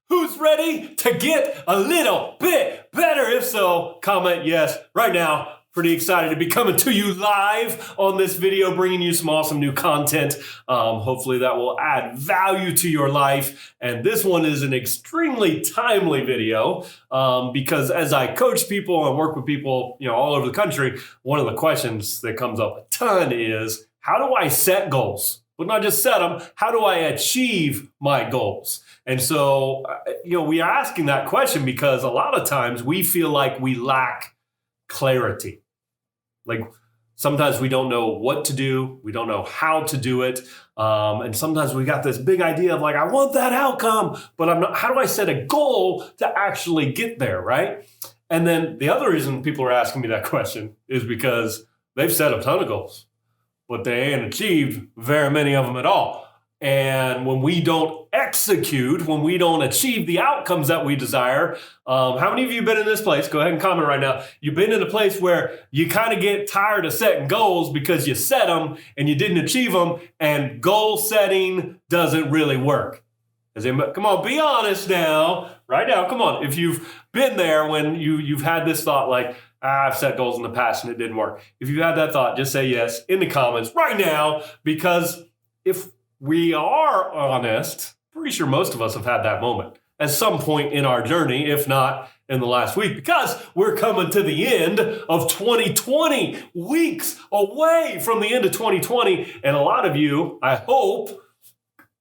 Who's ready to get a little bit better? If so, comment yes right now. Pretty excited to be coming to you live on this video, bringing you some awesome new content. Hopefully that will add value to your life. And this one is an extremely timely video because as I coach people and work with people, all over the country, one of the questions that comes up a ton is, how do I set goals? But not just set them, how do I achieve my goals? And so, we are asking that question because a lot of times we feel like we lack clarity. Like sometimes we don't know what to do. We don't know how to do it. And sometimes we got this big idea of like, I want that outcome, but how do I set a goal to actually get there, right? And then the other reason people are asking me that question is because they've set a ton of goals, but they ain't achieved very many of them at all. And when we don't execute, when we don't achieve the outcomes that we desire, how many of you have been in this place? Go ahead and comment right now. You've been in a place where you kind of get tired of setting goals because you set them and you didn't achieve them, and goal setting doesn't really work. Come on, be honest now, right now. Come on. If you've been there when you've had this thought like, I've set goals in the past and it didn't work. If you had that thought, just say yes in the comments right now, because if we are honest, pretty sure most of us have had that moment at some point in our journey, if not in the last week, because we're coming to the end of 2020, weeks away from the end of 2020. And a lot of you, I hope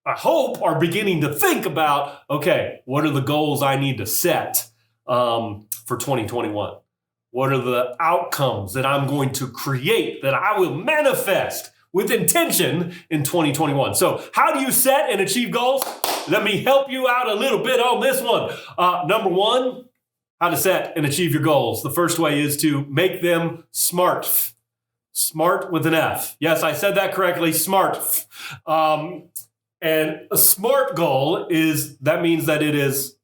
are beginning to think about, okay, what are the goals I need to set for 2021? What are the outcomes that I'm going to create, that I will manifest with intention in 2021? So how do you set and achieve goals? Let me help you out a little bit on this one. Number one, how to set and achieve your goals. The first way is to make them SMART. SMART with an F. Yes, I said that correctly, SMART. And a SMART goal that means that it is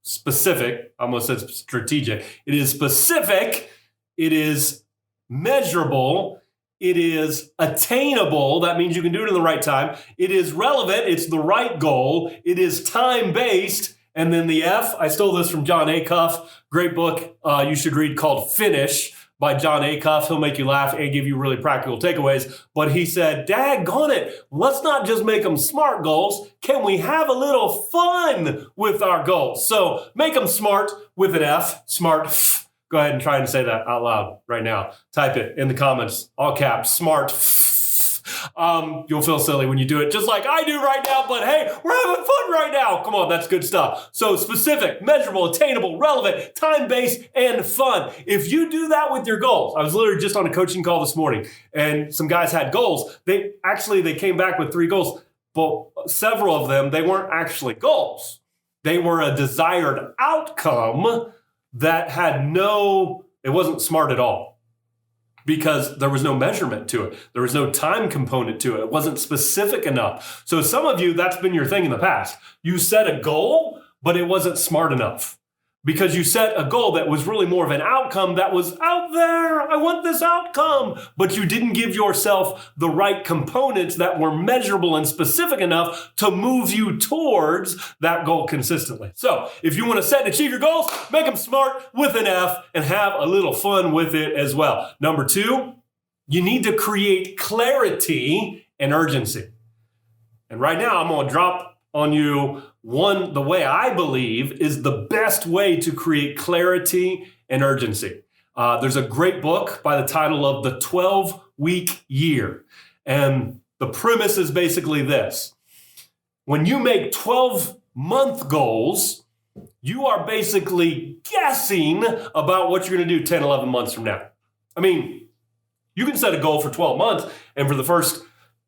specific. I almost said strategic. It is specific. It is measurable. It is attainable. That means you can do it in the right time. It is relevant. It's the right goal. It is time-based. And then the F, I stole this from Jon Acuff. Great book you should read called Finish by Jon Acuff. He'll make you laugh and give you really practical takeaways. But he said, daggone it, let's not just make them SMART goals. Can we have a little fun with our goals? So make them SMART with an F, SMART. Go ahead and try and say that out loud right now. Type it in the comments, all caps, SMART. You'll feel silly when you do it, just like I do right now, but hey, we're having fun right now. Come on, that's good stuff. So specific, measurable, attainable, relevant, time-based, and fun. If you do that with your goals, I was literally just on a coaching call this morning, and some guys had goals. They came back with 3 goals, but several of them, they weren't actually goals. They were a desired outcome that it wasn't SMART at all, because there was no measurement to it. There was no time component to it. It wasn't specific enough. So some of you, that's been your thing in the past. You set a goal, but it wasn't SMART enough, because you set a goal that was really more of an outcome that was out there. I want this outcome, but you didn't give yourself the right components that were measurable and specific enough to move you towards that goal consistently. So if you want to set and achieve your goals, make them SMART with an F and have a little fun with it as well. Number 2, you need to create clarity and urgency. And right now I'm going to drop on you the way I believe is the best way to create clarity and urgency. There's a great book by the title of The 12-Week Year. And the premise is basically this. When you make 12-month goals, you are basically guessing about what you're going to do 10, 11 months from now. I mean, you can set a goal for 12 months, and for the first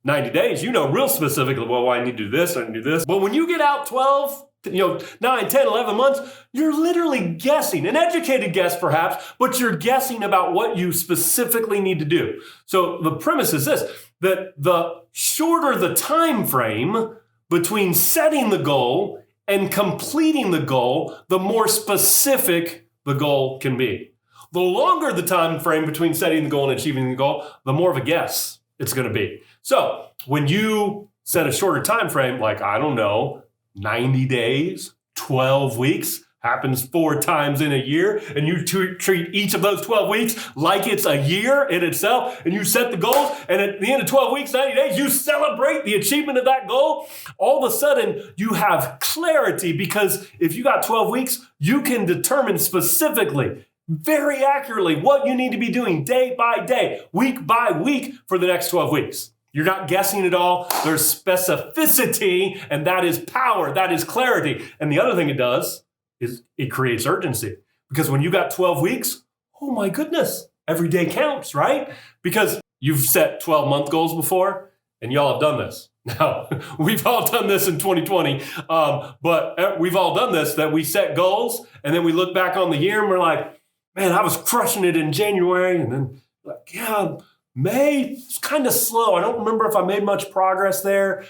90 days, real specifically, well, I need to do this, I need to do this. But when you get out 9, 10, 11 months, you're literally guessing, an educated guess perhaps, but you're guessing about what you specifically need to do. So the premise is this, that the shorter the time frame between setting the goal and completing the goal, the more specific the goal can be. The longer the time frame between setting the goal and achieving the goal, the more of a guess it's going to be. So when you set a shorter time frame, like, I don't know, 90 days, 12 weeks, happens 4 times in a year, and you treat each of those 12 weeks like it's a year in itself, and you set the goals, and at the end of 12 weeks, 90 days, you celebrate the achievement of that goal, all of a sudden, you have clarity, because if you got 12 weeks, you can determine specifically, very accurately, what you need to be doing day by day, week by week for the next 12 weeks. You're not guessing at all. There's specificity, and that is power. That is clarity. And the other thing it does is it creates urgency. Because when you got 12 weeks, oh my goodness, every day counts, right? Because you've set 12-month goals before, and y'all have done this. Now, we've all done this in 2020, but we've all done this, that we set goals, and then we look back on the year, and we're like, man, I was crushing it in January, and then, like, yeah, May, it's kind of slow. I don't remember if I made much progress there.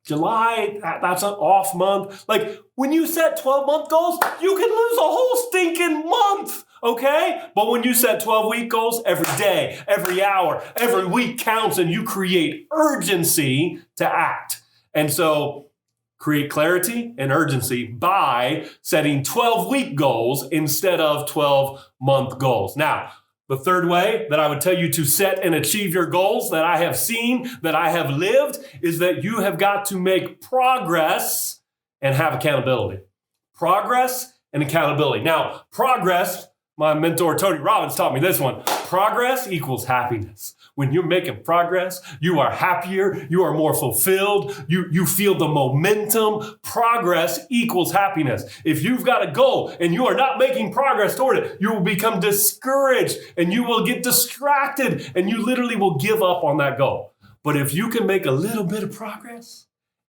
July, that's an off month. Like, when you set 12-month goals, you can lose a whole stinking month, okay? But when you set 12-week goals, every day, every hour, every week counts, and you create urgency to act. And so, create clarity and urgency by setting 12-week goals instead of 12-month goals. Now, the third way that I would tell you to set and achieve your goals that I have seen, that I have lived, is that you have got to make progress and have accountability. Progress and accountability. Now, progress, my mentor Tony Robbins taught me this one. Progress equals happiness. When you're making progress, you are happier, you are more fulfilled, you feel the momentum. Progress equals happiness. If you've got a goal and you are not making progress toward it, you will become discouraged and you will get distracted and you literally will give up on that goal. But if you can make a little bit of progress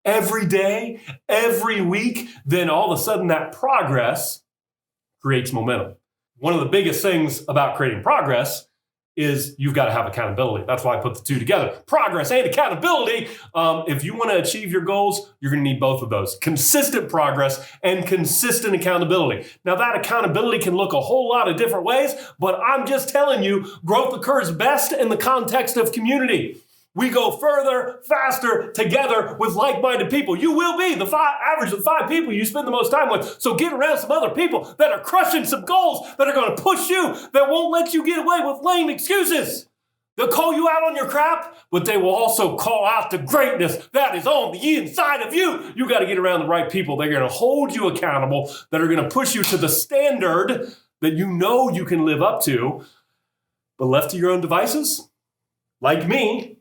every day, every week, then all of a sudden that progress creates momentum. One of the biggest things about creating progress is you've got to have accountability. That's why I put the two together. Progress and accountability. If you want to achieve your goals, you're going to need both of those. Consistent progress and consistent accountability. Now, that accountability can look a whole lot of different ways, but I'm just telling you, growth occurs best in the context of community. We go further, faster, together with like-minded people. You will be the average of 5 people you spend the most time with. So get around some other people that are crushing some goals, that are going to push you, that won't let you get away with lame excuses. They'll call you out on your crap, but they will also call out the greatness that is on the inside of you. You got to get around the right people. They're going to hold you accountable, that are going to push you to the standard that you know you can live up to. But left to your own devices, like me,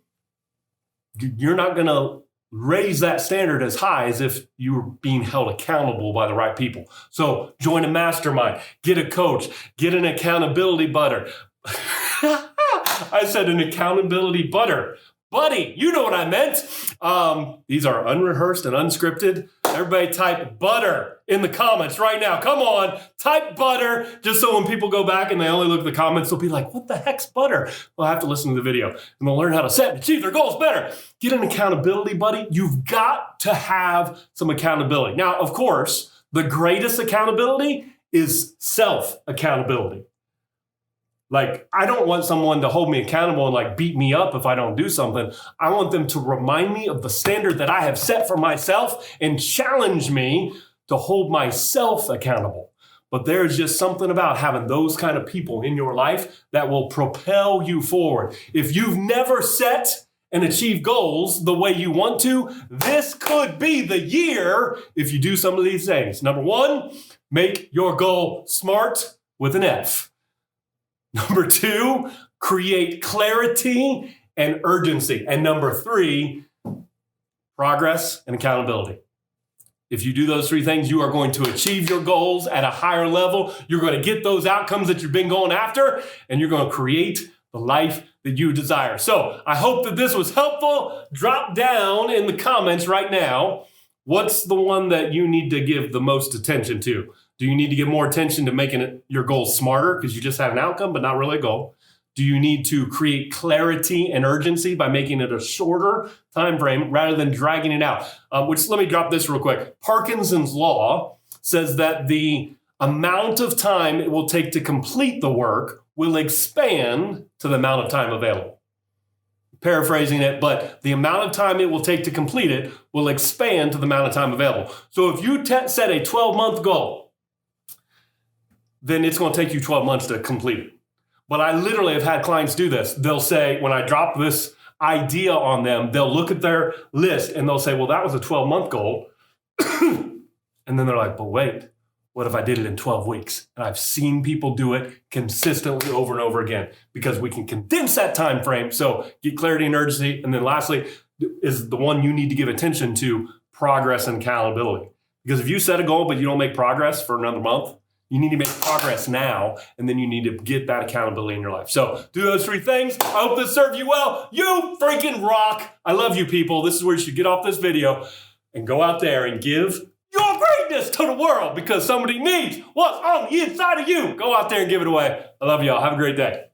you're not going to raise that standard as high as if you were being held accountable by the right people. So join a mastermind, get a coach, get an accountability buddy. I said an accountability buddy, you know what I meant. These are unrehearsed and unscripted. Everybody type butter in the comments right now. Come on, type butter, just so when people go back and they only look at the comments, they'll be like, what the heck's butter? They'll have to listen to the video and they'll learn how to set and achieve their goals better. Get an accountability buddy. You've got to have some accountability. Now, of course, the greatest accountability is self-accountability. Like, I don't want someone to hold me accountable and like beat me up if I don't do something. I want them to remind me of the standard that I have set for myself and challenge me to hold myself accountable. But there's just something about having those kind of people in your life that will propel you forward. If you've never set and achieved goals the way you want to, this could be the year if you do some of these things. Number 1, make your goal SMART with an F. Number 2, create clarity and urgency. And number 3, progress and accountability. If you do those 3 things, you are going to achieve your goals at a higher level. You're going to get those outcomes that you've been going after, and you're going to create the life that you desire. So I hope that this was helpful. Drop down in the comments right now. What's the one that you need to give the most attention to? Do you need to give more attention to making your goals smarter because you just had an outcome but not really a goal? Do you need to create clarity and urgency by making it a shorter time frame rather than dragging it out? Let me drop this real quick. Parkinson's law says that the amount of time it will take to complete the work will expand to the amount of time available. paraphrasing it, but the amount of time it will take to complete it will expand to the amount of time available. So if you set a 12-month goal, then it's going to take you 12 months to complete it. But I literally have had clients do this. They'll say, when I drop this idea on them, they'll look at their list and they'll say, well, that was a 12-month goal. And then they're like, but wait, what if I did it in 12 weeks? And I've seen people do it consistently over and over again because we can condense that time frame. So get clarity and urgency. And then lastly is the one you need to give attention to, progress and accountability. Because if you set a goal but you don't make progress for another month, you need to make progress now, and then you need to get that accountability in your life. So do those 3 things. I hope this served you well. You freaking rock. I love you people. This is where you should get off this video and go out there and give your greatness to the world because somebody needs what's on the inside of you. Go out there and give it away. I love y'all. Have a great day.